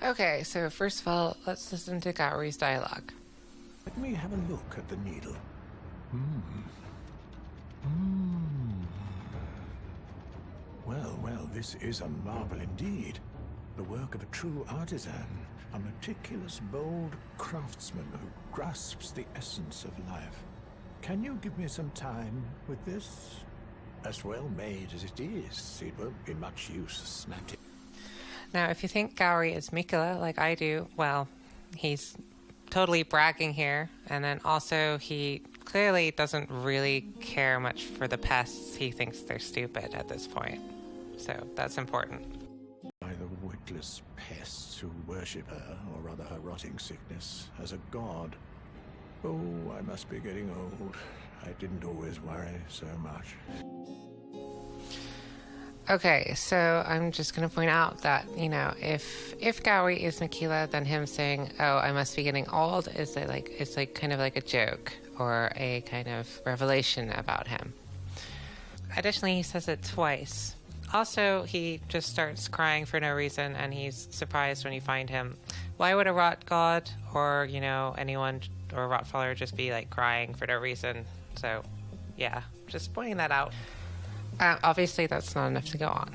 Okay, so first of all, let's listen to Gowry's dialogue. Let me have a look at the needle. Hmm. Well, this is a marvel indeed. The work of a true artisan, a meticulous, bold craftsman who grasps the essence of life. Can you give me some time with this? As well made as it is, it won't be much use snapping. Now, if you think Gowry is Miquella, like I do, well, he's totally bragging here. And then also, he clearly doesn't really care much for the pests. He thinks they're stupid at this point. So that's important. By the witless pests who worship her, or rather her rotting sickness, as a god. Oh, I must be getting old. I didn't always worry so much. Okay, so I'm just going to point out that, if Gowry is Miquella, then him saying, oh, I must be getting old, it's like kind of like a joke or a kind of revelation about him. Additionally, he says it twice. Also, he just starts crying for no reason, and he's surprised when you find him. Why would a rot god or, anyone or a rot follower just be like crying for no reason? So, yeah, just pointing that out. Obviously, that's not enough to go on.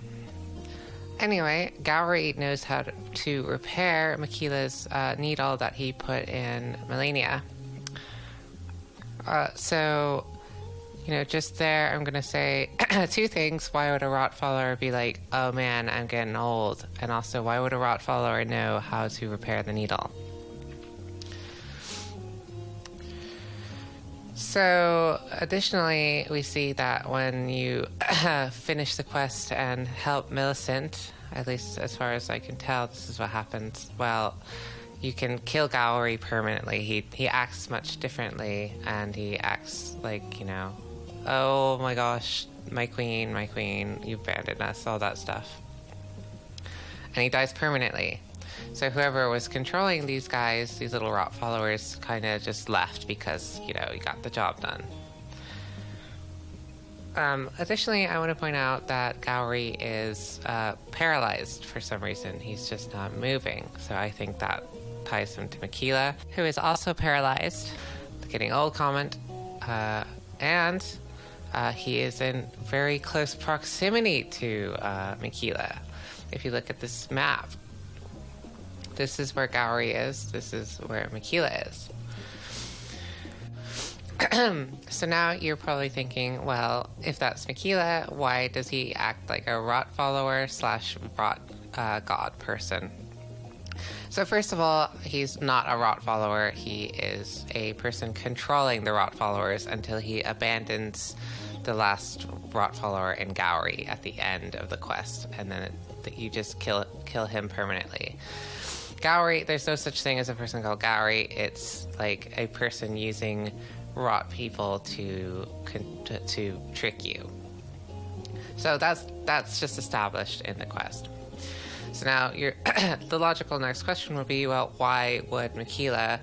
Anyway, Gowry knows how to repair Miquella's needle that he put in Melina. So, just there, I'm going to say two things. Why would a rot follower be like, oh man, I'm getting old? And also, why would a rot follower know how to repair the needle? So, additionally, we see that when you finish the quest and help Millicent, at least as far as I can tell, this is what happens. Well, you can kill Gowry permanently. He acts much differently, and he acts like, oh my gosh, my queen, you abandoned us, all that stuff. And he dies permanently. So whoever was controlling these guys, these little rot followers, kind of just left because, he got the job done. Additionally, I want to point out that Gowry is paralyzed for some reason. He's just not moving. So I think that ties him to Miquella, who is also paralyzed. The getting old comment. And he is in very close proximity to Miquella. If you look at this map, this is where Gowry is. This is where Miquella is. So now you're probably thinking, well, if that's Miquella, why does he act like a rot follower / rot god person? So first of all, he's not a rot follower. He is a person controlling the rot followers until he abandons the last rot follower in Gowry at the end of the quest, and then you just kill him permanently. Gowry, there's no such thing as a person called Gowry. It's like a person using rot people to trick you. So that's just established in the quest. So now the logical next question would be, well, why would Miquella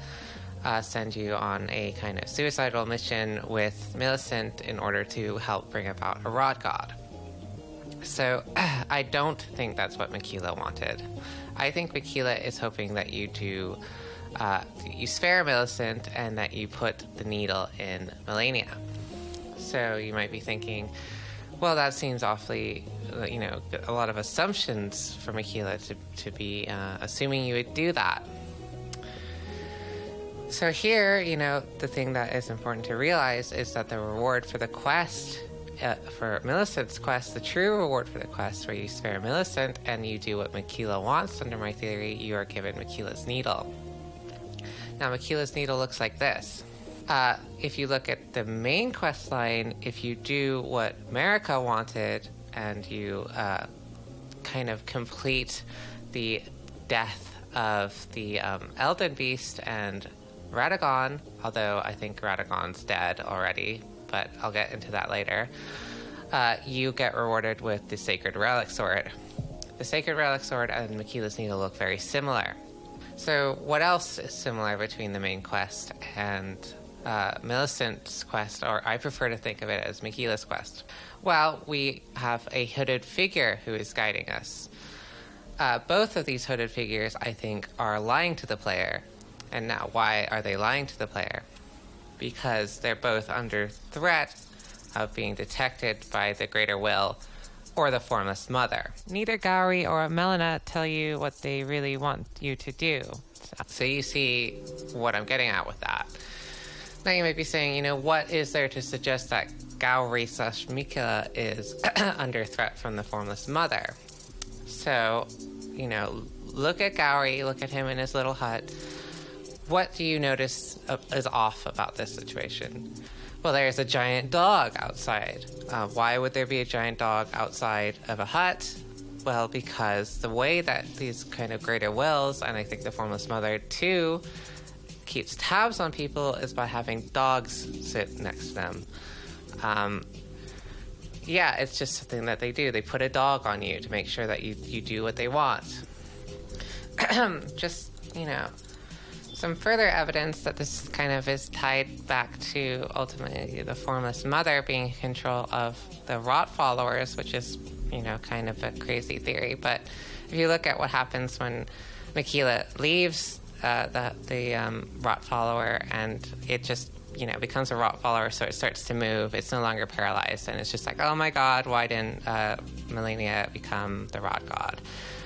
send you on a kind of suicidal mission with Millicent in order to help bring about a rot god? So I don't think that's what Miquella wanted. I think Miquella is hoping that you spare Millicent and that you put the needle in Melina. So you might be thinking, well, that seems awfully, a lot of assumptions for Miquella to be assuming you would do that. So here, the thing that is important to realize is that the reward for the quest, for Millicent's quest, the true reward for the quest, where you spare Millicent and you do what Miquella wants, under my theory, you are given Miquella's needle. Now, Miquella's needle looks like this. If you look at the main quest line, if you do what Marika wanted and you kind of complete the death of the Elden beast and Radagon, although I think Radagon's dead already, but I'll get into that later, you get rewarded with the Sacred Relic Sword. The Sacred Relic Sword and Miquella's needle look very similar. So what else is similar between the main quest and Millicent's quest, or I prefer to think of it as Miquella's quest? Well, we have a hooded figure who is guiding us. both of these hooded figures, I think, are lying to the player. And now, why are they lying to the player? Because they're both under threat of being detected by the Greater Will or the Formless Mother. Neither Gowry or Melina tell you what they really want you to do. So you see what I'm getting at with that. Now you might be saying, what is there to suggest that Gowry/Miquella is under threat from the Formless Mother? So, look at Gowry, look at him in his little hut. What do you notice is off about this situation? Well, there's a giant dog outside. Why would there be a giant dog outside of a hut? Well, because the way that these kind of greater wills, and I think the Formless Mother too, keeps tabs on people is by having dogs sit next to them. It's just something that they do. They put a dog on you to make sure that you do what they want. Just, some further evidence that this kind of is tied back to ultimately the Formless Mother being in control of the Rot followers, which is, kind of a crazy theory. But if you look at what happens when Miquella leaves the Rot follower and it just, becomes a Rot follower, so it starts to move, it's no longer paralyzed, and it's just like, oh my god, why didn't Melina become the Rot god?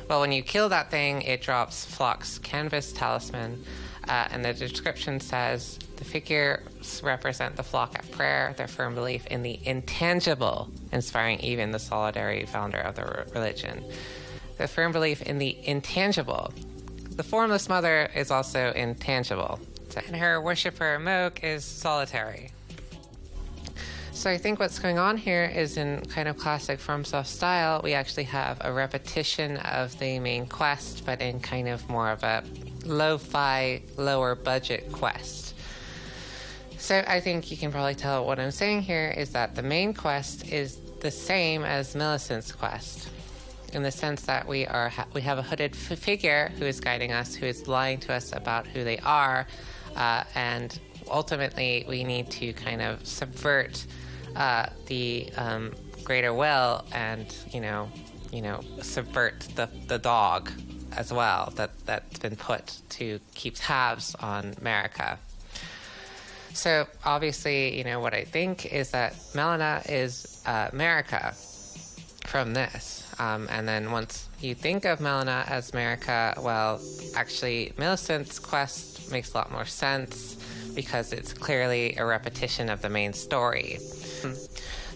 Well, when you kill that thing, it drops Flock's canvas talisman, and the description says, the figures represent the flock at prayer, their firm belief in the intangible, inspiring even the solitary founder of the religion. The firm belief in the intangible. The Formless Mother is also intangible, and her worshipper, Moog, is solitary. So I think what's going on here is in kind of classic FromSoft style, we actually have a repetition of the main quest, but in kind of more of a lo-fi, lower budget quest. So I think you can probably tell what I'm saying here is that the main quest is the same as Millicent's quest, in the sense that we have a hooded figure who is guiding us, who is lying to us about who they are, and ultimately we need to kind of subvert the greater will and subvert the dog as well that's been put to keep tabs on Marika. So obviously, what I think is that Melina is Marika from this. And then once you think of Melina as Marika, well, actually, Millicent's quest makes a lot more sense because it's clearly a repetition of the main story.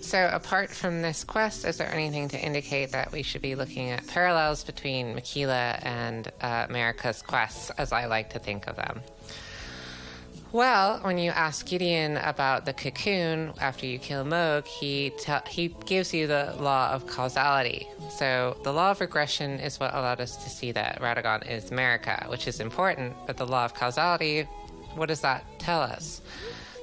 So apart from this quest, is there anything to indicate that we should be looking at parallels between Miquella and Marika's quests, as I like to think of them? Well, when you ask Gideon about the cocoon after you kill Moog, he gives you the law of causality. So the law of regression is what allowed us to see that Radagon is Marika, which is important, but the law of causality, what does that tell us?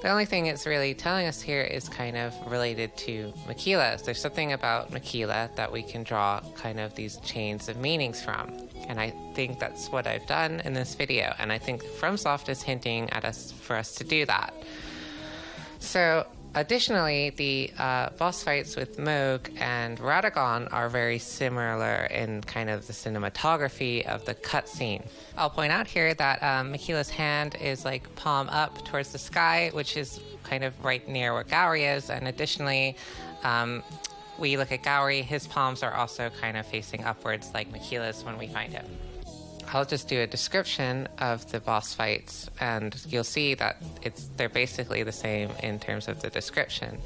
The only thing it's really telling us here is kind of related to Miquella. There's something about Miquella that we can draw kind of these chains of meanings from. And I think that's what I've done in this video. And I think FromSoft is hinting at us for us to do that. So additionally, the boss fights with Moog and Radagon are very similar in kind of the cinematography of the cutscene. I'll point out here that Miquella's hand is like palm up towards the sky, which is kind of right near where Gowry is. And additionally, we look at Gowry, his palms are also kind of facing upwards like Miquella's when we find him. I'll just do a description of the boss fights, and you'll see that they're basically the same in terms of the description.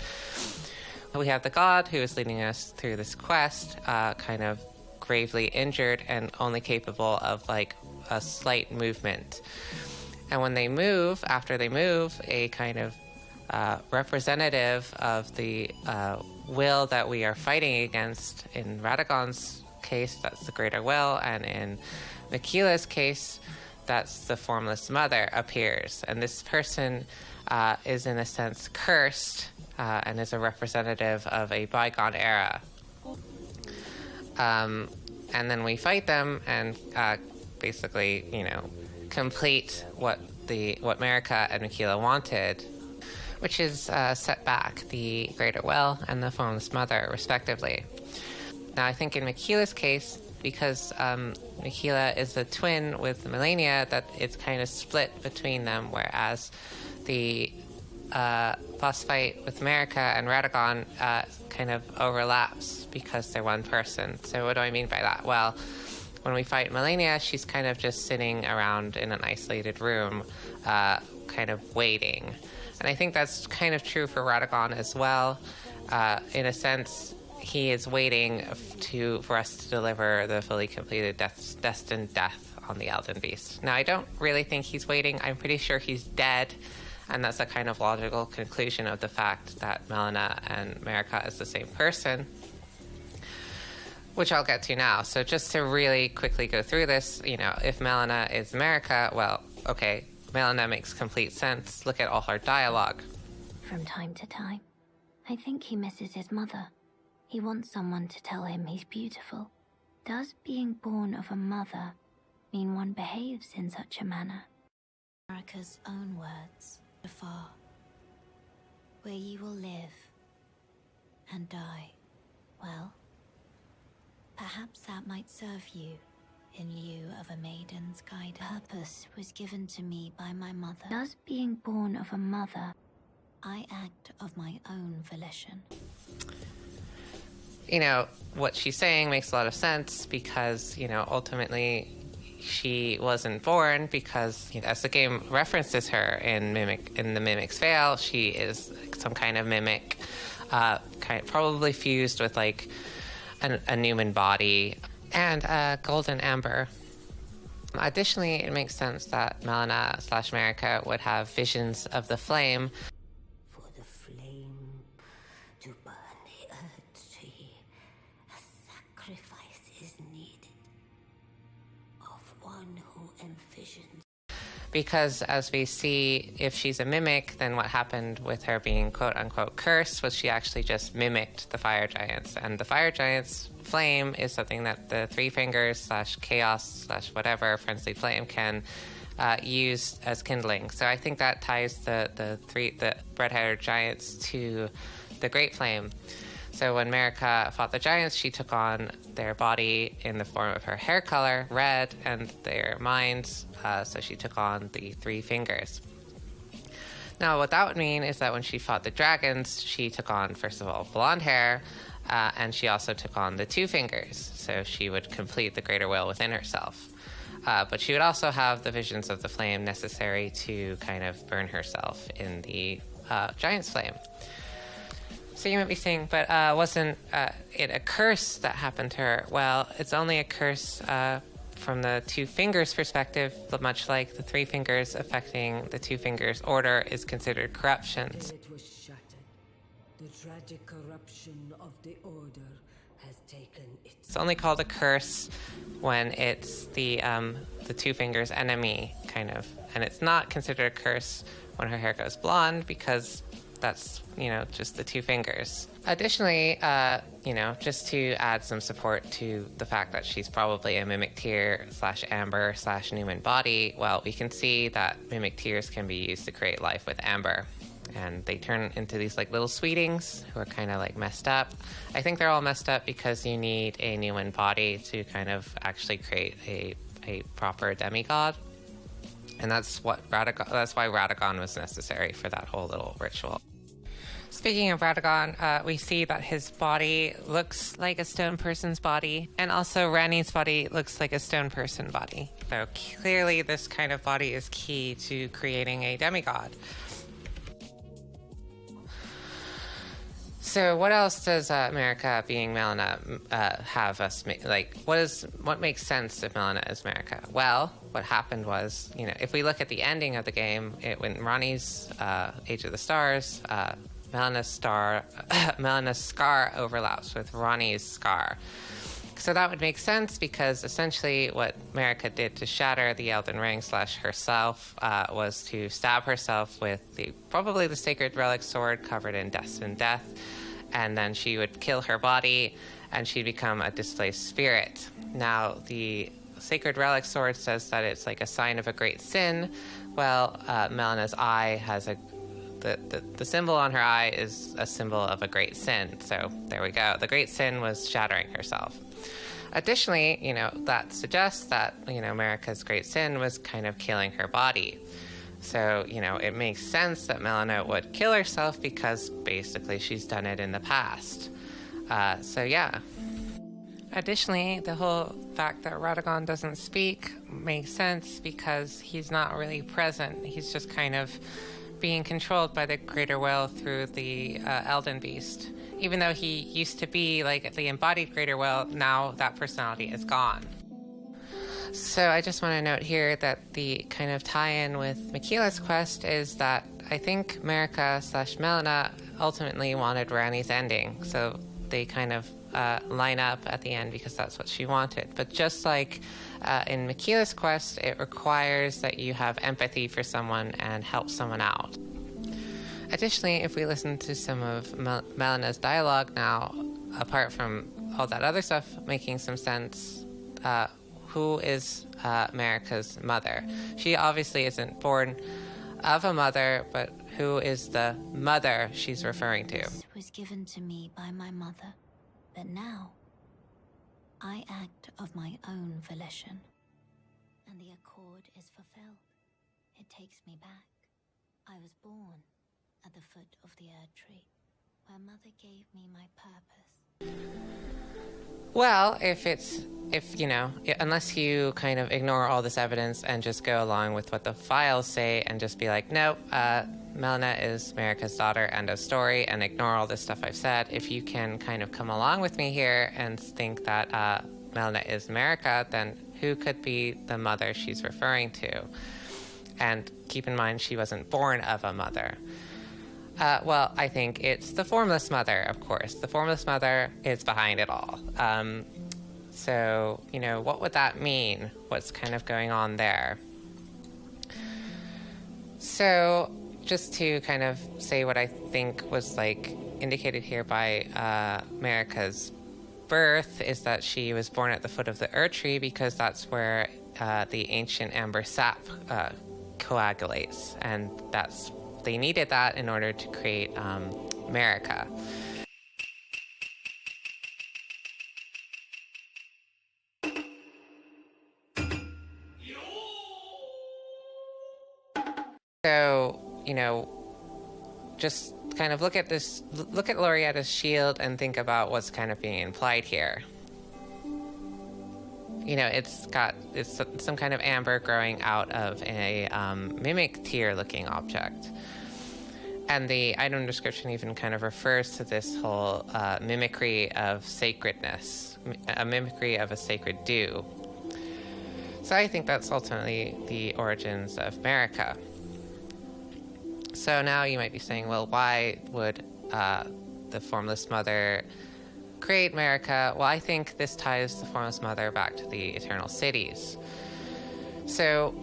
We have the god who is leading us through this quest, kind of gravely injured and only capable of like a slight movement. And when they move, after they move, a kind of representative of the will that we are fighting against. In Radagon's case, that's the greater will, and in Miquella's case, that's the Formless Mother appears. And this person is in a sense cursed and is a representative of a bygone era. And then we fight them and basically, complete what Marika and Miquella wanted, which is set back the greater will and the Formless Mother, respectively. Now, I think in Miquella's case, because Miquella is a twin with Melina, that it's kind of split between them, whereas the boss fight with Marika and Radagon kind of overlaps because they're one person. So what do I mean by that? Well, when we fight Melina, she's kind of just sitting around in an isolated room, kind of waiting. And I think that's kind of true for Radagon as well. In a sense, he is waiting for us to deliver the fully completed destined death on the Elden Beast. Now, I don't really think he's waiting. I'm pretty sure he's dead. And that's a kind of logical conclusion of the fact that Melina and Marika is the same person, which I'll get to now. So just to really quickly go through this, if Melina is Marika, well, okay, Melina makes complete sense. Look at all her dialogue. From time to time, I think he misses his mother. He wants someone to tell him he's beautiful. Does being born of a mother mean one behaves in such a manner? Marika's own words. Far, where you will live and die. Well, perhaps that might serve you in lieu of a maiden's guidance. Purpose was given to me by my mother. Does being born of a mother, I act of my own volition. What she's saying makes a lot of sense because, ultimately she wasn't born because, as the game references her in the Mimic's Veil, she is some kind of mimic, probably fused with like a human body and a golden amber. Additionally, it makes sense that Melina/Marika would have visions of the flame. For the flame to burn the earth tree, a sacrifice is needed. One who envisions. Because as we see, if she's a mimic, then what happened with her being quote-unquote cursed was she actually just mimicked the fire giants. And the fire giants' flame is something that the Three Fingers / Chaos / whatever Friendly Flame can use as kindling. So I think that ties the red-haired giants to the Great Flame. So when Marika fought the giants, she took on their body in the form of her hair color, red, and their minds, so she took on the Three Fingers. Now, what that would mean is that when she fought the dragons, she took on, first of all, blonde hair, and she also took on the Two Fingers, so she would complete the greater will within herself. But she would also have the visions of the flame necessary to kind of burn herself in the giant's flame. So you might be saying, but wasn't it a curse that happened to her? Well, it's only a curse from the Two Fingers perspective, but much like the Three Fingers affecting the Two Fingers order is considered corruptions. It was shattered. The tragic corruption of the order has taken It's only called a curse when it's the Two Fingers enemy, kind of. And it's not considered a curse when her hair goes blonde because that's, just the Two Fingers. Additionally, just to add some support to the fact that she's probably a mimic tear / amber / Newman body, well, we can see that mimic tears can be used to create life with amber. And they turn into these like little sweetings who are kind of like messed up. I think they're all messed up because you need a Newman body to kind of actually create a proper demigod. And that's why Radagon was necessary for that whole little ritual. Speaking of Radagon, we see that his body looks like a stone person's body, and also Ranni's body looks like a stone person body. So clearly this kind of body is key to creating a demigod. So what else does Marika being Melina have us make? What makes sense if Melina is Marika? Well, what happened was, if we look at the ending of the game, when Ranni's Age of the Stars, Melina's scar overlaps with Ranni's scar. So that would make sense because essentially what Marika did to shatter the Elden Ring / herself was to stab herself with probably the Sacred Relic sword covered in destined death, and then she would kill her body and she'd become a displaced spirit. Now, the Sacred Relic sword says that it's like a sign of a great sin. Well, Melina's eye has the symbol on her eye is a symbol of a great sin. So there we go. The great sin was shattering herself. Additionally, that suggests that, Marika's great sin was kind of killing her body. So, it makes sense that Melina would kill herself because basically she's done it in the past. So yeah. Additionally, the whole fact that Radagon doesn't speak makes sense because he's not really present. He's just kind of being controlled by the greater will through the Elden beast. Even though he used to be like the embodied greater will, now that personality is gone. So I just want to note here that the kind of tie-in with Miquella's quest is that I think Marika/Melina ultimately wanted Ranni's ending. So they kind of line up at the end because that's what she wanted. But just like in Miquella's quest, it requires that you have empathy for someone and help someone out. Additionally, if we listen to some of Melina's dialogue now, apart from all that other stuff making some sense, who is Marika's mother? She obviously isn't born of a mother, but who is the mother she's referring to? This was given to me by my mother, but now I act of my own volition, and the accord is fulfilled. It takes me back. I was born at the foot of the Erd Tree, where Mother gave me my purpose. Well, unless you kind of ignore all this evidence and just go along with what the files say and just be like, nope, Melina is Marika's daughter, end of story, and ignore all this stuff I've said, if you can kind of come along with me here and think that Melina is Marika, then who could be the mother she's referring to? And keep in mind, she wasn't born of a mother. Well, I think it's the Formless Mother, of course. The Formless Mother is behind it all. So, what would that mean? What's kind of going on there? So, just to kind of say what I think was indicated here by Marika's birth is that she was born at the foot of the Erd Tree because that's where the ancient amber sap coagulates, and they needed that in order to create Marika. So, just kind of look at Laurietta's shield and think about what's kind of being implied here. It's some kind of amber growing out of a mimic tear-looking object. And the item description even kind of refers to this whole mimicry of sacredness, a mimicry of a sacred dew. So I think that's ultimately the origins of Marika. So now you might be saying, well, why would the Formless Mother create Marika? Well, I think this ties the Formless Mother back to the Eternal Cities. So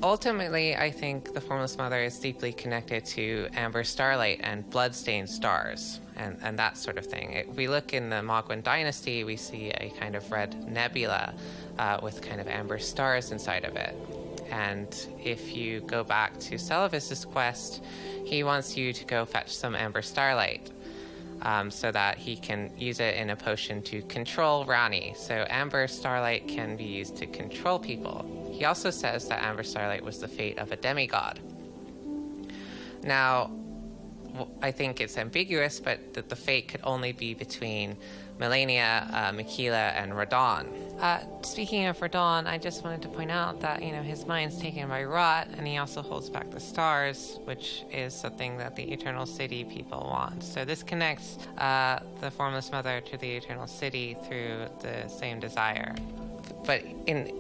ultimately, I think the Formless Mother is deeply connected to amber starlight and blood-stained stars and that sort of thing. If we look in the Mogwin Dynasty, we see a kind of red nebula with kind of amber stars inside of it. And if you go back to Celavis's quest, he wants you to go fetch some amber starlight so that he can use it in a potion to control Ranni. So amber starlight can be used to control people. He also says that amber starlight was the fate of a demigod. Now, I think it's ambiguous, but that the fate could only be between Melina, Miquella, and Radahn. Speaking of Radahn, I just wanted to point out that, his mind's taken by rot, and he also holds back the stars, which is something that the Eternal City people want. So this connects the Formless Mother to the Eternal City through the same desire. But in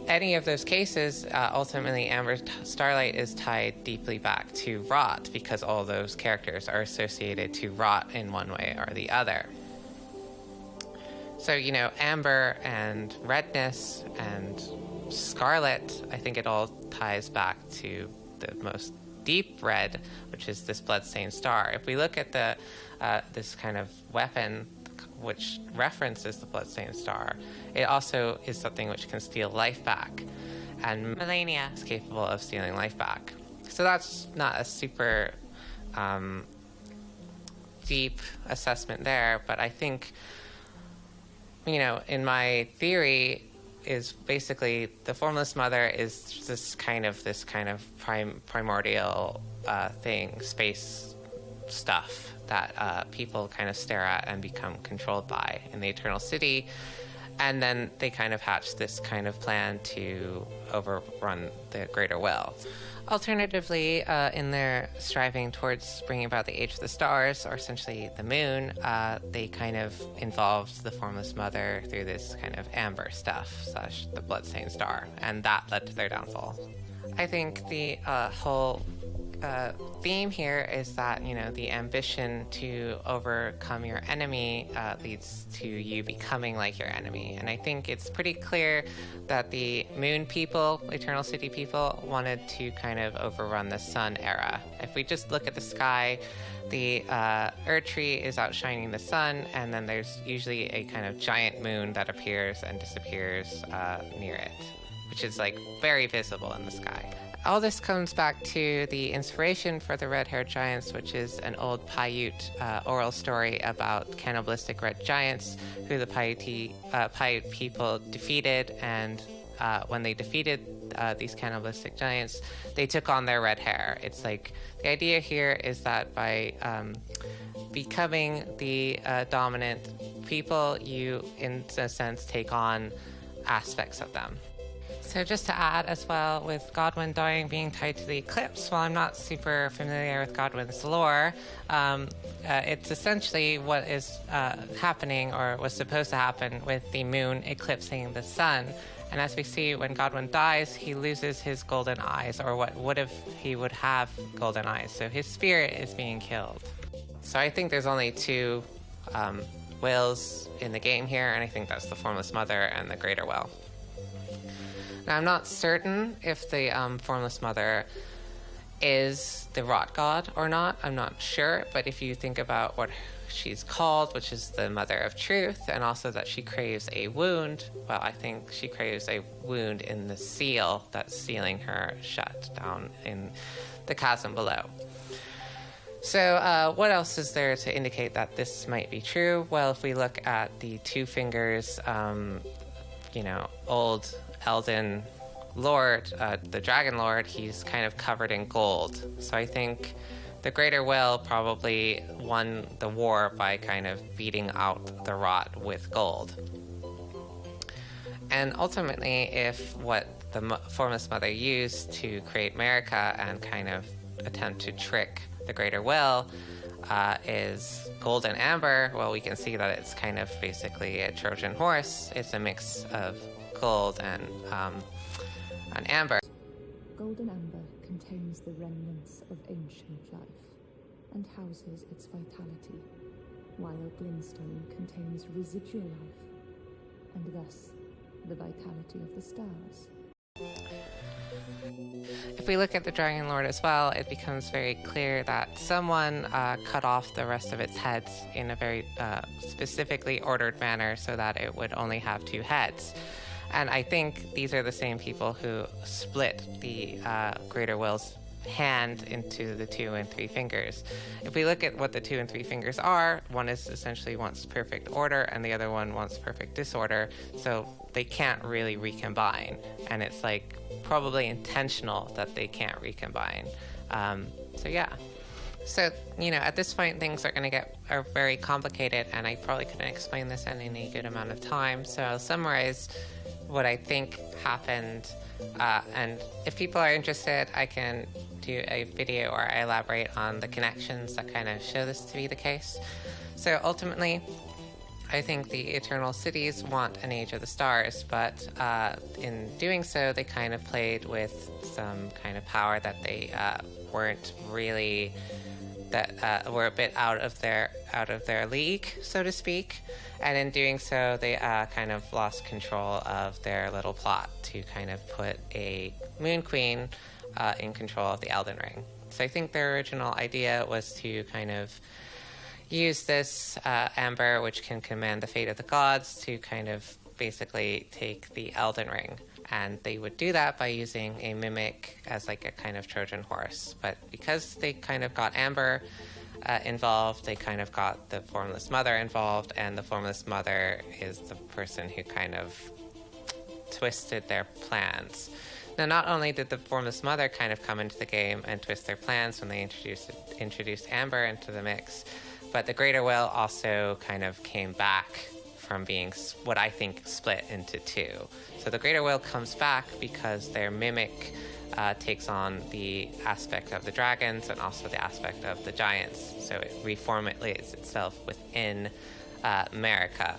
any of those cases, ultimately Amber Starlight is tied deeply back to rot because all those characters are associated to rot in one way or the other. So, amber and redness and scarlet, I think it all ties back to the most deep red, which is this bloodstained star. If we look at this kind of weapon which references the bloodstained star, it also is something which can steal life back. And Melina is capable of stealing life back. So that's not a super deep assessment there, but I think, in my theory, is basically the Formless Mother is this kind of primordial thing, space stuff that people kind of stare at and become controlled by in the Eternal City. And then they kind of hatch this kind of plan to overrun the Greater Will. Alternatively, in their striving towards bringing about the Age of the Stars, or essentially the moon, they kind of involved the Formless Mother through this kind of amber stuff, / the Bloodstained Star, and that led to their downfall. I think the whole theme here is that, the ambition to overcome your enemy leads to you becoming like your enemy. And I think it's pretty clear that the moon people, Eternal City people, wanted to kind of overrun the sun era. If we just look at the sky, the Erdtree is outshining the sun, and then there's usually a kind of giant moon that appears and disappears near it, which is like very visible in the sky. All this comes back to the inspiration for the red-haired giants, which is an old Paiute oral story about cannibalistic red giants who the Paiute people defeated, and when they defeated these cannibalistic giants, they took on their red hair. It's like, the idea here is that by becoming the dominant people, you, in a sense, take on aspects of them. So just to add as well, with Godwyn dying being tied to the eclipse, while I'm not super familiar with Godwyn's lore, it's essentially what is happening, or was supposed to happen, with the moon eclipsing the sun. And as we see, when Godwyn dies, he loses his golden eyes, or what would have, he would have golden eyes. So his spirit is being killed. So I think there's only two wills in the game here, and I think that's the Formless Mother and the Greater Will. Now, I'm not certain if the Formless Mother is the Rot God or not. I'm not sure, but if you think about what she's called, which is the Mother of Truth, and also that she craves a wound, well, I think she craves a wound in the seal that's sealing her shut down in the chasm below. So what else is there to indicate that this might be true? Well, if we look at the two fingers, old Elden Lord, the Dragon Lord, he's kind of covered in gold. So I think the Greater Will probably won the war by kind of beating out the rot with gold. And ultimately, if what the Formless Mother used to create Marika and kind of attempt to trick the Greater Will is gold and amber, well, we can see that it's kind of basically a Trojan horse. It's a mix of gold and amber. Golden amber contains the remnants of ancient life and houses its vitality, while glintstone contains residual life and thus the vitality of the stars. If we look at the Dragon Lord as well, it becomes very clear that someone cut off the rest of its heads in a very specifically ordered manner so that it would only have two heads. And I think these are the same people who split the Greater Will's hand into the 2 and 3 fingers. If we look at what the 2 and 3 fingers are, one is essentially wants perfect order and the other one wants perfect disorder, so they can't really recombine. And it's like probably intentional that they can't recombine. So yeah. So, at this point, things are very complicated, and I probably couldn't explain this in any good amount of time. So I'll summarize what I think happened. And if people are interested, I can do a video or I elaborate on the connections that kind of show this to be the case. So ultimately, I think the Eternal Cities want an Age of the Stars, but in doing so, they kind of played with some kind of power that they weren't really, that were a bit out of their league, so to speak. And in doing so, they kind of lost control of their little plot to kind of put a Moon Queen in control of the Elden Ring. So I think their original idea was to kind of use this amber, which can command the fate of the gods, to kind of basically take the Elden Ring. And they would do that by using a mimic as like a kind of Trojan horse. But because they kind of got Amber involved, they kind of got the Formless Mother involved, and the Formless Mother is the person who kind of twisted their plans. Now, not only did the Formless Mother kind of come into the game and twist their plans when they introduced Amber into the mix, but the Greater Will also kind of came back from being what I think split into two. So the Greater Will comes back because their mimic takes on the aspect of the dragons and also the aspect of the giants. So it reformulates itself within Marika.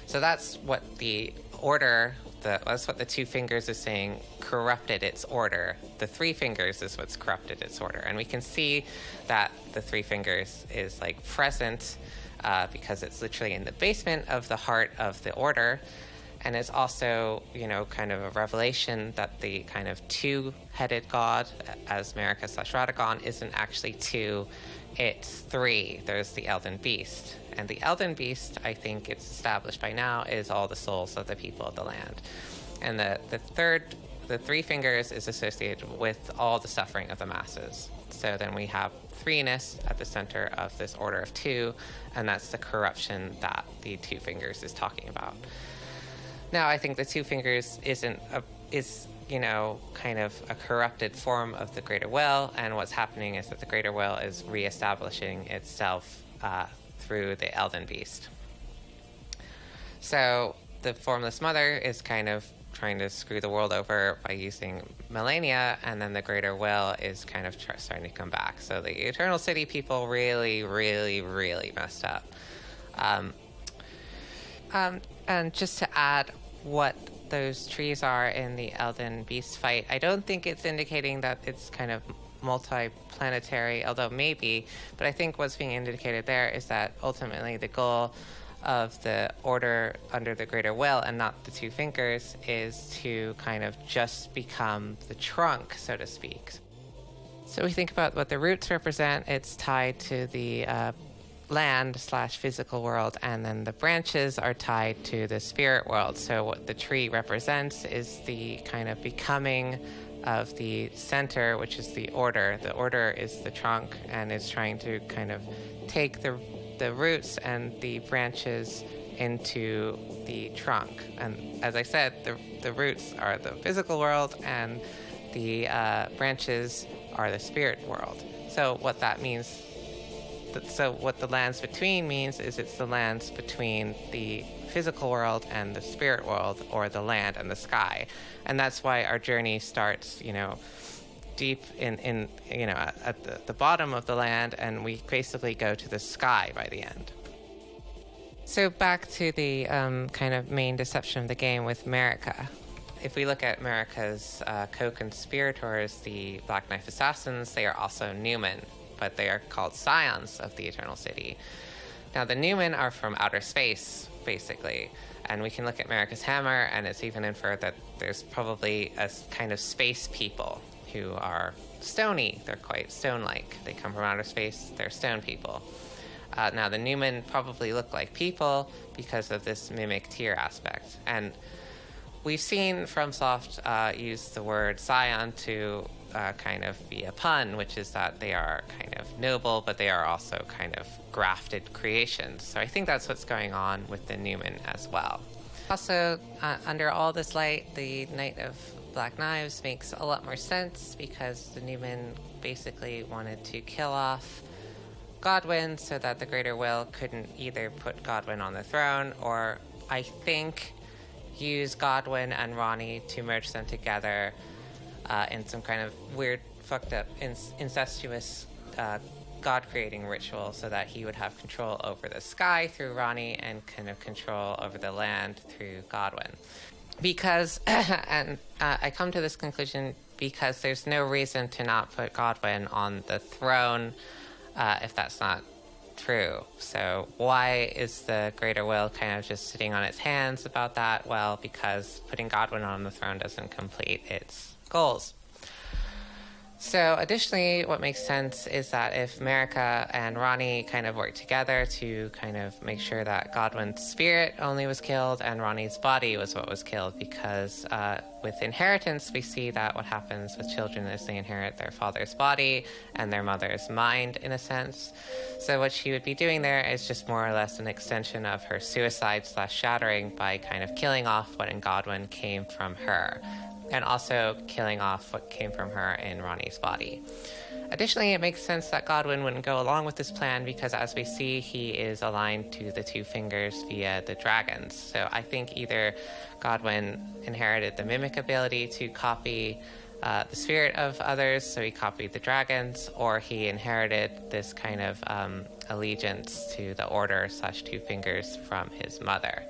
So that's what the order, that's what the two fingers is saying corrupted its order. The three fingers is what's corrupted its order. And we can see that the three fingers is like present because it's literally in the basement of the heart of the order. And it's also, kind of a revelation that the kind of two-headed god, as Marika / Radagon, isn't actually two, it's three. There's the Elden Beast. And the Elden Beast, I think it's established by now, is all the souls of the people of the land. And the three fingers is associated with all the suffering of the masses. So then we have threeness at the center of this order of two, and that's the corruption that the two fingers is talking about. Now, I think the two fingers is kind of a corrupted form of the Greater Will, and what's happening is that the Greater Will is reestablishing itself through the Elden Beast. So the Formless Mother is kind of trying to screw the world over by using Melina, and then the Greater Will is kind of starting to come back. So the Eternal City people really, really, really messed up. And just to add what those trees are in the Elden Beast fight, I don't think it's indicating that it's kind of multi-planetary, although maybe, but I think what's being indicated there is that ultimately the goal of the order under the Greater Will and not the two fingers is to kind of just become the trunk, so to speak. So we think about what the roots represent. It's tied to the land / physical world, and then the branches are tied to the spirit world. So what the tree represents is the kind of becoming of the center, which is the order. The order is the trunk and is trying to kind of take the roots and the branches into the trunk. And as I said, the roots are the physical world and the branches are the spirit world. So what that means, so what the lands between means is it's the lands between the physical world and the spirit world, or the land and the sky. And that's why our journey starts, deep in at the bottom of the land, and we basically go to the sky by the end. So back to the kind of main deception of the game with Marika. If we look at Marika's co-conspirators, the Black Knife Assassins, they are also Numen, but they are called scions of the Eternal City. Now, the Numen are from outer space, basically, and we can look at Marika's hammer, and it's even inferred that there's probably a kind of space people who are stony. They're quite stone-like. They come from outer space. They're stone people. Now, the Numen probably look like people because of this mimic tier aspect. And we've seen FromSoft use the word scion to kind of be a pun, which is that they are kind of noble, but they are also kind of grafted creations. So I think that's what's going on with the Numen as well. Also, under all this light, the Knight of Black Knives makes a lot more sense because the Numen basically wanted to kill off Godwyn so that the Greater Will couldn't either put Godwyn on the throne or, I think, use Godwyn and Ranni to merge them together in some kind of weird, fucked up, incestuous God-creating ritual so that he would have control over the sky through Ranni and kind of control over the land through Godwyn. Because, and I come to this conclusion because there's no reason to not put Godwyn on the throne if that's not true. So why is the Greater Will kind of just sitting on its hands about that? Well, because putting Godwyn on the throne doesn't complete its goals. So additionally, what makes sense is that if Marika and Ronnie kind of work together to kind of make sure that Godwin's spirit only was killed and Ronnie's body was what was killed, because with inheritance, we see that what happens with children is they inherit their father's body and their mother's mind, in a sense. So what she would be doing there is just more or less an extension of her suicide/shattering by kind of killing off what in Godwin came from her, and also killing off what came from her in Ronnie's body. Additionally, it makes sense that Godwin wouldn't go along with this plan because, as we see, he is aligned to the two fingers via the dragons. So I think either Godwin inherited the mimic ability to copy the spirit of others, so he copied the dragons, or he inherited this kind of allegiance to the order/two fingers from his mother.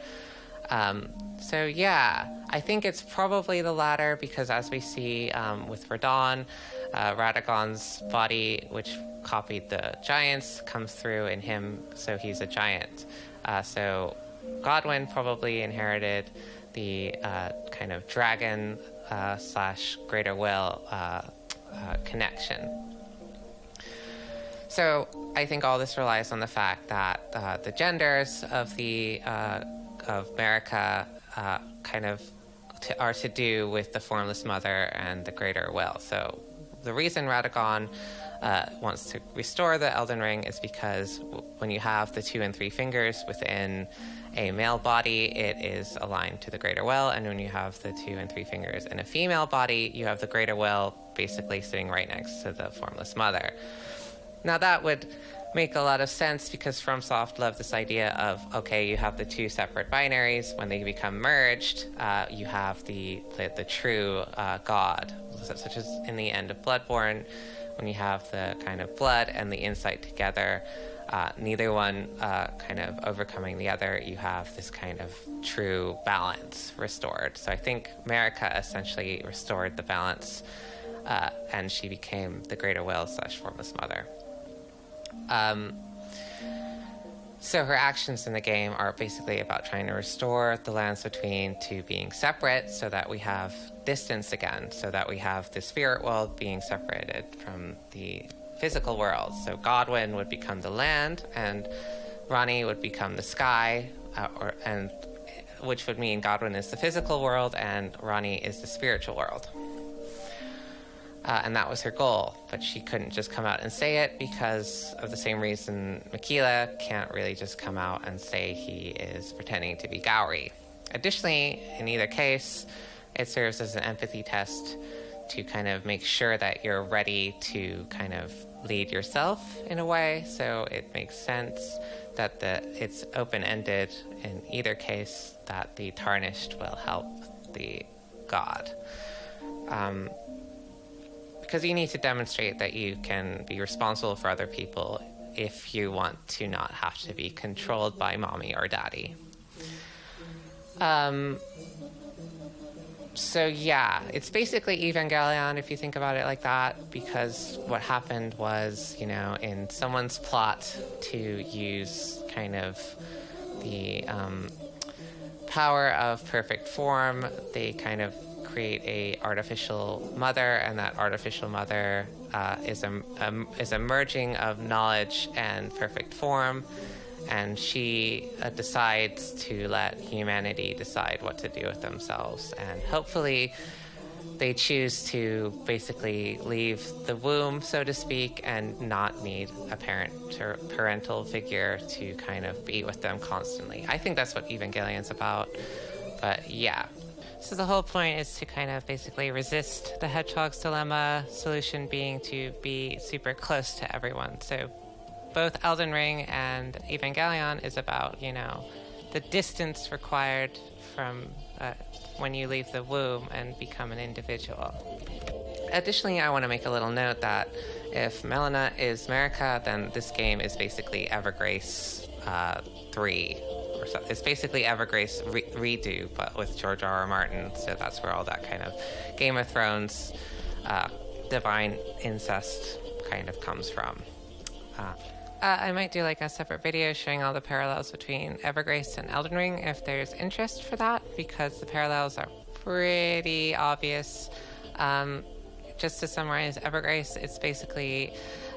So yeah, I think it's probably the latter, because as we see with Radon, Radagon's body, which copied the giants, comes through in him, so he's a giant. So Godwin probably inherited the kind of dragon / greater will connection. So I think all this relies on the fact that the genders of Marika kind of are to do with the formless mother and the greater will. So the reason Radagon wants to restore the Elden Ring is because when you have the 2 and 3 fingers within a male body, it is aligned to the greater will, and when you have the 2 and 3 fingers in a female body, you have the greater will basically sitting right next to the formless mother. Now that would make a lot of sense because FromSoft loved this idea of, okay, you have the 2 separate binaries. When they become merged, you have the true God, such as in the end of Bloodborne, when you have the kind of blood and the insight together, neither one kind of overcoming the other. You have this kind of true balance restored. So I think Marika essentially restored the balance, and she became the greater will / formless mother. So her actions in the game are basically about trying to restore the lands between to being separate, so that we have distance again, so that we have the spirit world being separated from the physical world. So Godwin would become the land, and Ronnie would become the sky, which would mean Godwin is the physical world and Ronnie is the spiritual world. And that was her goal, but she couldn't just come out and say it because of the same reason Miquella can't really just come out and say he is pretending to be Gowry. Additionally, in either case, it serves as an empathy test to kind of make sure that you're ready to kind of lead yourself in a way. So it makes sense that it's open-ended in either case, that the tarnished will help the god. Because you need to demonstrate that you can be responsible for other people if you want to not have to be controlled by mommy or daddy. So yeah, it's basically Evangelion if you think about it like that, because what happened was, in someone's plot to use kind of the power of perfect form, they kind of create a artificial mother, and that artificial mother is a merging of knowledge and perfect form, and she decides to let humanity decide what to do with themselves, and hopefully they choose to basically leave the womb, so to speak, and not need a parent or parental figure to kind of be with them constantly. I think that's what Evangelion's about, but yeah. So the whole point is to kind of basically resist the hedgehog's dilemma, solution being to be super close to everyone. So both Elden Ring and Evangelion is about, the distance required from when you leave the womb and become an individual. Additionally, I want to make a little note that if Melina is Marika, then this game is basically Evergrace 3. So it's basically Evergrace redo, but with George R.R. Martin. So that's where all that kind of Game of Thrones divine incest kind of comes from. I might do like a separate video showing all the parallels between Evergrace and Elden Ring if there's interest for that, because the parallels are pretty obvious. just to summarize Evergrace, it's basically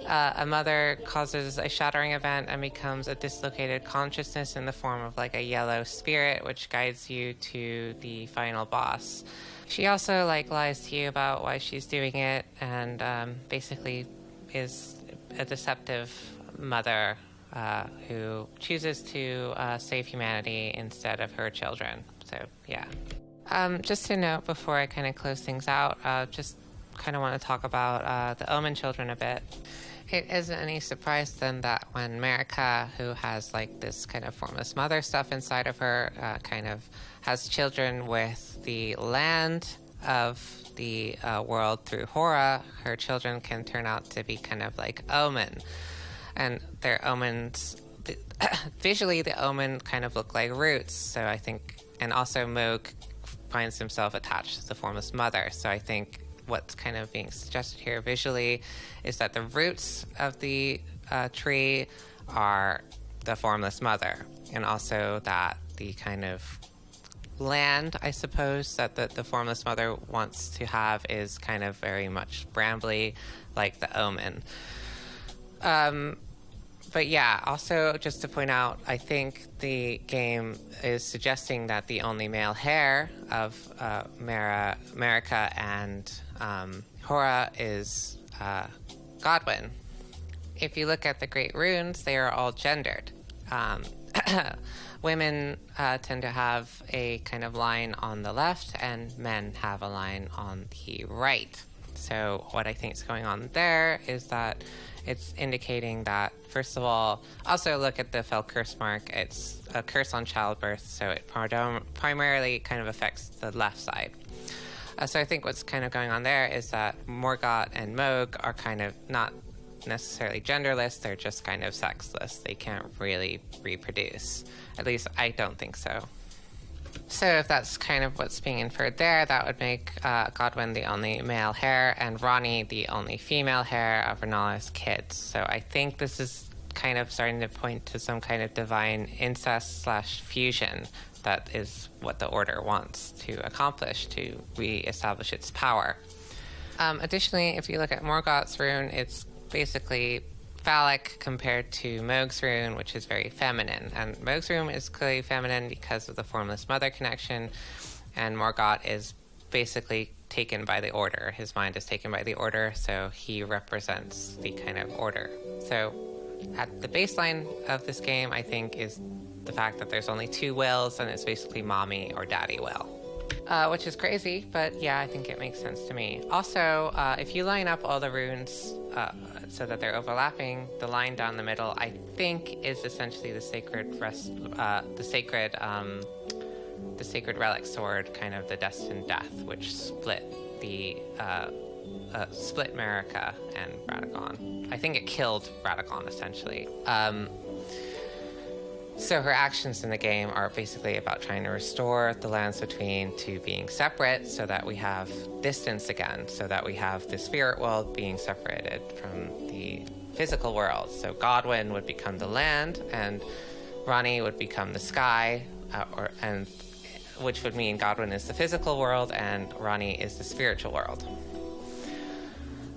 a mother causes a shattering event and becomes a dislocated consciousness in the form of like a yellow spirit, which guides you to the final boss. She also like lies to you about why she's doing it, and basically is a deceptive mother who chooses to save humanity instead of her children. So yeah. Just to note before I kind of close things out, just kind of want to talk about the Omen children a bit. It isn't any surprise then that when Marika, who has like this kind of formless mother stuff inside of her, kind of has children with the land of the world through Hora, her children can turn out to be kind of like Omen. And their omens, visually the Omen kind of look like roots. So I think, and also Moog finds himself attached to the formless mother. So I think what's kind of being suggested here visually is that the roots of the tree are the formless mother, and also that the kind of land, I suppose, that the formless mother wants to have is kind of very much brambly, like the Omen. But yeah, also just to point out, I think the game is suggesting that the only male heir of Marika and Hora is Godwyn. If you look at the Great Runes, they are all gendered. Women tend to have a kind of line on the left, and men have a line on the right. So what I think is going on there is that it's indicating that, first of all, also look at the Fell Curse mark. It's a curse on childbirth, so it primarily kind of affects the left side. So I think what's kind of going on there is that Morgott and Moog are kind of not necessarily genderless, they're just kind of sexless. They can't really reproduce. At least I don't think so. So if that's kind of what's being inferred there, that would make Godwyn the only male heir and Ronnie the only female heir of Renala's kids. So I think this is kind of starting to point to some kind of divine incest/fusion. That is what the Order wants to accomplish to re-establish its power. Additionally, if you look at Morgott's rune, it's basically phallic compared to Moog's rune, which is very feminine. And Moog's rune is clearly feminine because of the formless mother connection, and Morgott is basically taken by the Order. His mind is taken by the Order, so he represents the kind of Order. So at the baseline of this game, I think, is the fact that there's only two wills, and it's basically mommy or daddy will. Which is crazy, but yeah, I think it makes sense to me. Also, if you line up all the runes so that they're overlapping, the line down the middle, I think, is essentially the sacred relic sword, kind of the destined death, which split Marika and Radagon. I think it killed Radagon, essentially. So her actions in the game are basically about trying to restore the lands between to being separate so that we have distance again, so that we have the spirit world being separated from the physical world. So Godwyn would become the land, and Ronnie would become the sky, which would mean Godwyn is the physical world and Ronnie is the spiritual world.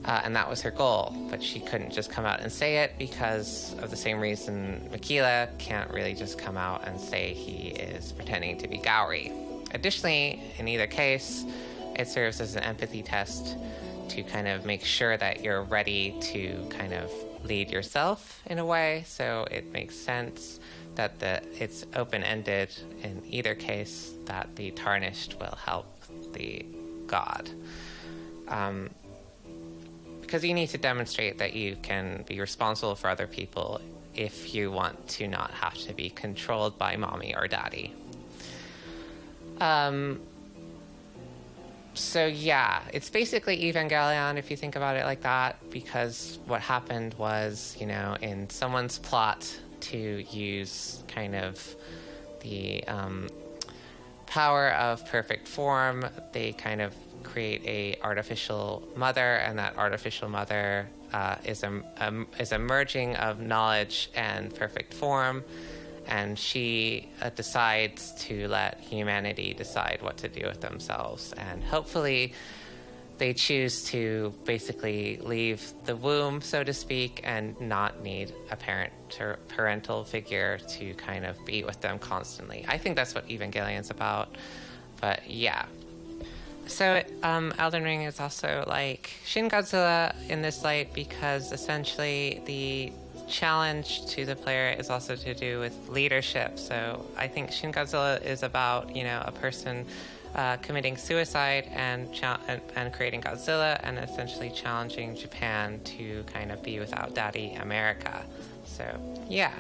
And that was her goal, but she couldn't just come out and say it because of the same reason Miquella can't really just come out and say he is pretending to be Gowry. Additionally, in either case, it serves as an empathy test to kind of make sure that you're ready to kind of lead yourself in a way, so it makes sense that it's open-ended in either case, that the Tarnished will help the god. Because you need to demonstrate that you can be responsible for other people if you want to not have to be controlled by mommy or daddy. So yeah, it's basically Evangelion if you think about it like that, because what happened was, in someone's plot to use kind of the power of perfect form, they kind of create a artificial mother, and that artificial mother is a merging of knowledge and perfect form, and she decides to let humanity decide what to do with themselves, and hopefully they choose to basically leave the womb, so to speak, and not need a parent or parental figure to kind of be with them constantly. I think that's what Evangelion's about. But yeah. So Elden Ring is also like Shin Godzilla in this light, because essentially the challenge to the player is also to do with leadership. So I think Shin Godzilla is about, you know, a person committing suicide and creating Godzilla, and essentially challenging Japan to kind of be without Daddy America. So yeah.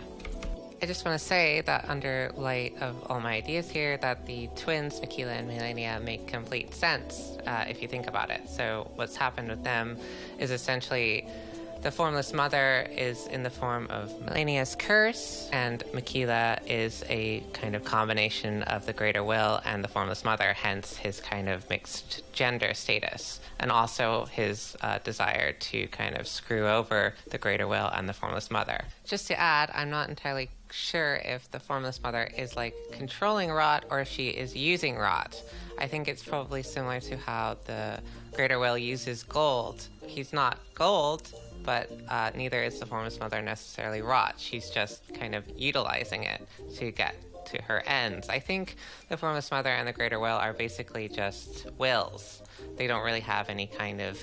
I just want to say that under light of all my ideas here, that the twins, Miquella and Melina, make complete sense if you think about it. So what's happened with them is essentially the formless mother is in the form of Melina's curse, and Miquella is a kind of combination of the greater will and the formless mother, hence his kind of mixed gender status, and also his desire to kind of screw over the greater will and the formless mother. Just to add, I'm not entirely sure if the formless mother is like controlling rot or if she is using rot. I think it's probably similar to how the greater will uses gold. He's not gold, but neither is the formless mother necessarily rot. She's just kind of utilizing it to get to her ends. I think the formless mother and the greater will are basically just wills. They don't really have any kind of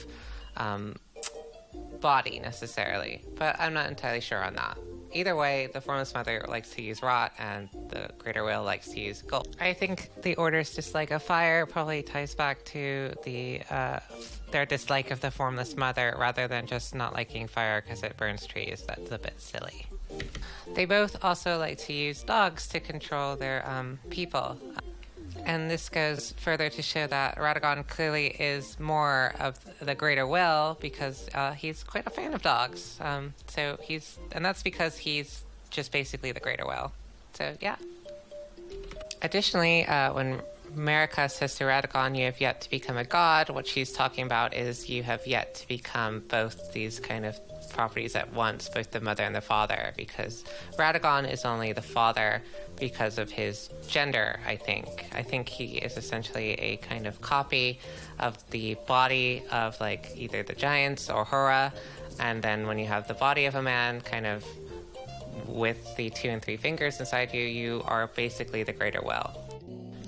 body necessarily, but I'm not entirely sure on that. Either way, the formless mother likes to use rot and the greater will likes to use gold. I think the Order's dislike of fire probably ties back to their dislike of the formless mother, rather than just not liking fire because it burns trees. That's a bit silly. They both also like to use dogs to control their people. And this goes further to show that Radagon clearly is more of the greater will, because he's quite a fan of dogs. And that's because he's just basically the greater will. So yeah. Additionally, when Marika says to Radagon, "You have yet to become a god," what she's talking about is you have yet to become both these kind of properties at once, both the mother and the father, because Radagon is only the father because of his gender, I think. I think he is essentially a kind of copy of the body of like either the giants or Hora, and then when you have the body of a man kind of with the 2 and 3 fingers inside you, you are basically the greater will.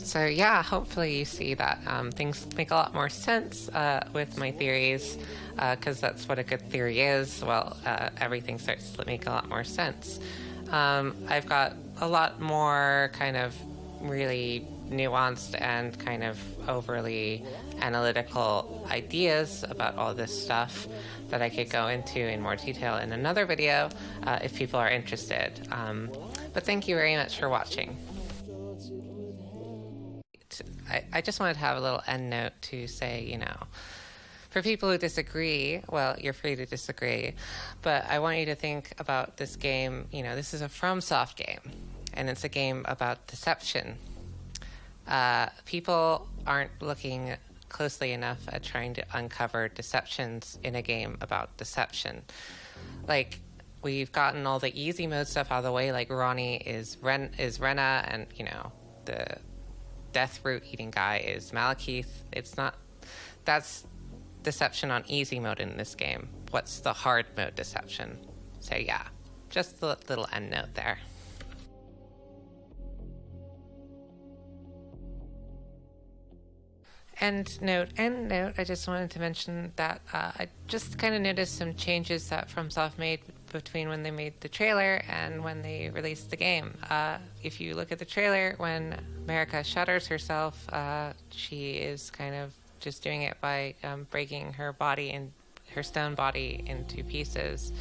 So yeah, hopefully you see that things make a lot more sense with my theories, because that's what a good theory is. Well, everything starts to make a lot more sense. I've got a lot more kind of really nuanced and kind of overly analytical ideas about all this stuff that I could go into in more detail in another video if people are interested. But thank you very much for watching. I just wanted to have a little end note to say, you know, for people who disagree, well, you're free to disagree, but I want you to think about this game. You know, this is a FromSoft game, and it's a game about deception. People aren't looking closely enough at trying to uncover deceptions in a game about deception. Like, we've gotten all the easy mode stuff out of the way, like Ronnie is Rena, and, you know, the death root eating guy is Malekith. That's deception on easy mode in this game. What's the hard mode deception? So yeah, just a little end note there. End note, I just wanted to mention that I just kind of noticed some changes that FromSoft made between when they made the trailer and when they released the game. If you look at the trailer, when Marika shatters herself, she is kind of just doing it by breaking her stone body into pieces.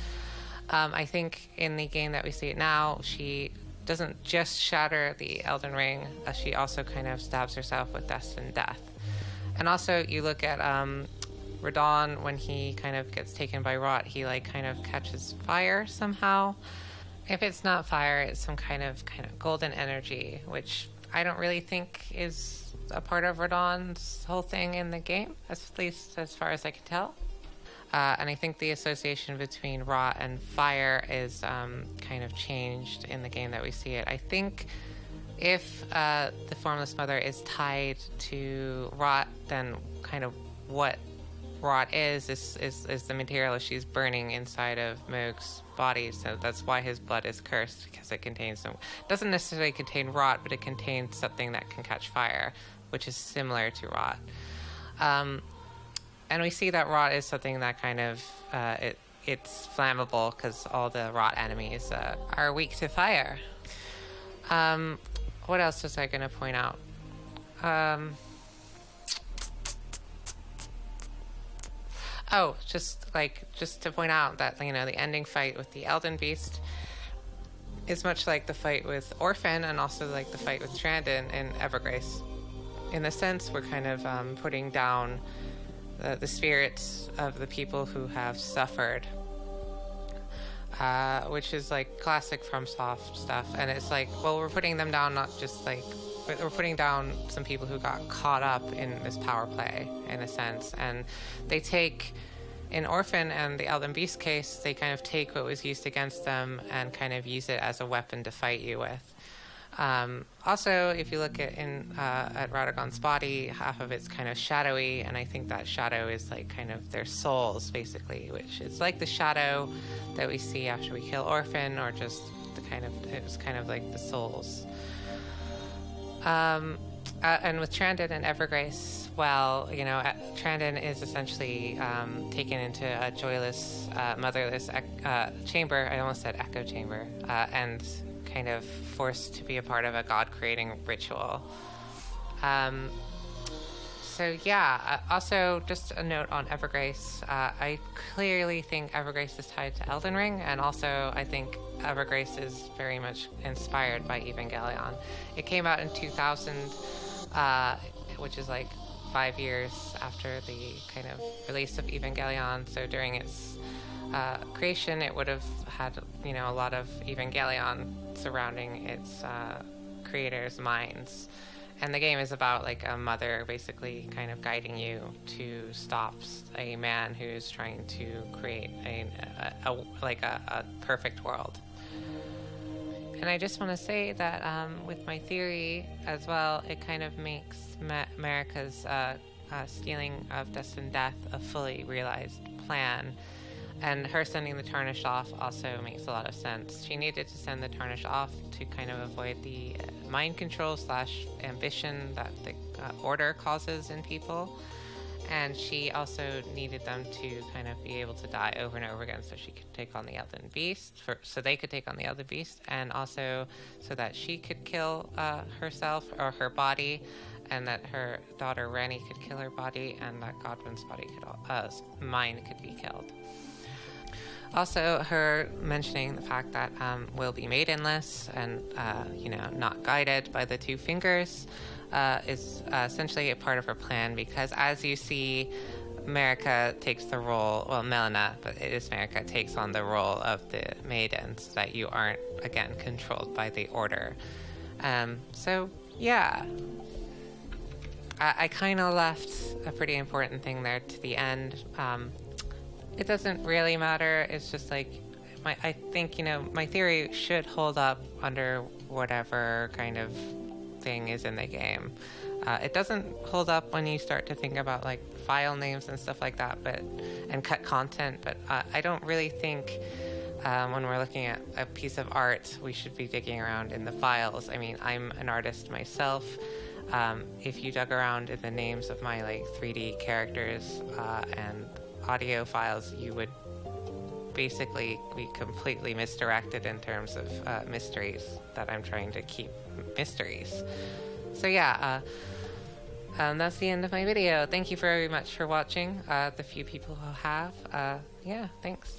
I think in the game that we see it now, she doesn't just shatter the Elden Ring, she also kind of stabs herself with destined death. And also, you look at Radon, when he kind of gets taken by rot, he like kind of catches fire somehow. If it's not fire, it's some kind of golden energy, which I don't really think is a part of Radon's whole thing in the game, at least as far as I can tell. And I think the association between rot and fire is kind of changed in the game that we see it. I think if the Formless Mother is tied to rot, then kind of what rot is the material she's burning inside of Moog's body. So that's why his blood is cursed, because it contains doesn't necessarily contain rot, but it contains something that can catch fire, which is similar to rot. And we see that rot is something that kind of it's flammable, because all the rot enemies are weak to fire. What else was I going to point out? Just to point out that, you know, the ending fight with the Elden Beast is much like the fight with Orphan, and also like the fight with Trandon in Evergrace. In a sense, we're kind of putting down the spirits of the people who have suffered, which is like classic FromSoft stuff. And it's like, well, we're putting them down, not just like, we're putting down some people who got caught up in this power play, in a sense. And they take, in Orphan and the Elden Beast case, they kind of take what was used against them and kind of use it as a weapon to fight you with. Also, if you look at Radagon's body, half of it's kind of shadowy, and I think that shadow is like kind of their souls, basically, which is like the shadow that we see after we kill Orphan, or just it was kind of like the souls. And with Trandon and Evergrace, well, you know, Trandon is essentially taken into a joyless, motherless chamber. I almost said echo chamber, and kind of forced to be a part of a god-creating ritual. So yeah, also just a note on Evergrace. I clearly think Evergrace is tied to Elden Ring, and also I think Evergrace is very much inspired by Evangelion. It came out in 2000, which is like 5 years after the kind of release of Evangelion. So during its creation, it would have had, you know, a lot of Evangelion surrounding its creators' minds. And the game is about like a mother basically kind of guiding you to stop a man who's trying to create a perfect world. And I just want to say that with my theory as well, it kind of makes Marika's stealing of Dust and Death a fully realized plan. And her sending the Tarnish off also makes a lot of sense. She needed to send the Tarnish off to kind of avoid the mind control / ambition that the Order causes in people. And she also needed them to kind of be able to die over and over again so she could take on the Elden Beast, so they could take on the Elden Beast, and also so that she could kill herself or her body, and that her daughter Ranni could kill her body, and that Godwin's body mind could be killed. Also, her mentioning the fact that we'll be maidenless and, not guided by the two fingers is essentially a part of her plan, because as you see, Marika takes the role, well, Melina, but it is Marika, takes on the role of the maiden, so that you aren't, again, controlled by the Order. So, yeah. I kind of left a pretty important thing there to the end. It doesn't really matter. It's just like, I think, you know, my theory should hold up under whatever kind of thing is in the game. It doesn't hold up when you start to think about like file names and stuff like that, and cut content. But I don't really think when we're looking at a piece of art, we should be digging around in the files. I mean, I'm an artist myself. If you dug around in the names of my like 3D characters and audio files, you would basically be completely misdirected in terms of mysteries that I'm trying to keep mysteries. So yeah, that's the end of my video. Thank you very much for watching, the few people who have. Yeah, thanks.